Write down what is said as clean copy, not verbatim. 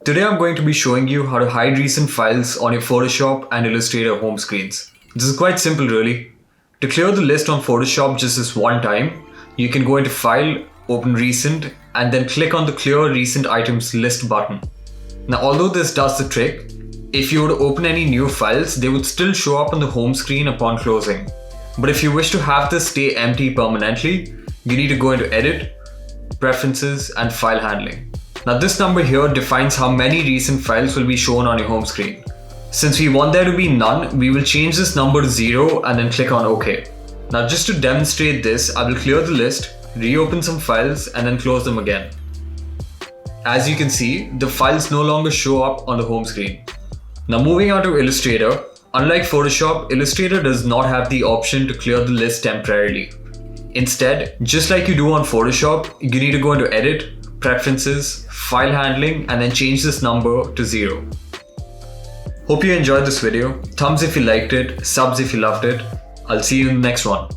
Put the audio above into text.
Today I'm going to be showing you how to hide recent files on your Photoshop and Illustrator home screens. This is quite simple really. To clear the list on Photoshop just this one time, you can go into File, open Recent, and then click on the Clear Recent Items List button. Now although this does the trick, if you were to open any new files, they would still show up on the home screen upon closing. But if you wish to have this stay empty permanently, you need to go into Edit, Preferences, and File Handling. Now this number here defines how many recent files will be shown on your home screen. Since we want there to be none, we will change this number to 0 and then click on OK. Now just to demonstrate this, I will clear the list, reopen some files and then close them again. As you can see, the files no longer show up on the home screen. Now moving on to Illustrator, unlike Photoshop, Illustrator does not have the option to clear the list temporarily. Instead, just like you do on Photoshop, you need to go into Edit, Preferences, File Handling, and then change this number to 0. Hope you enjoyed this video. Thumbs if you liked it, subs if you loved it. I'll see you in the next one.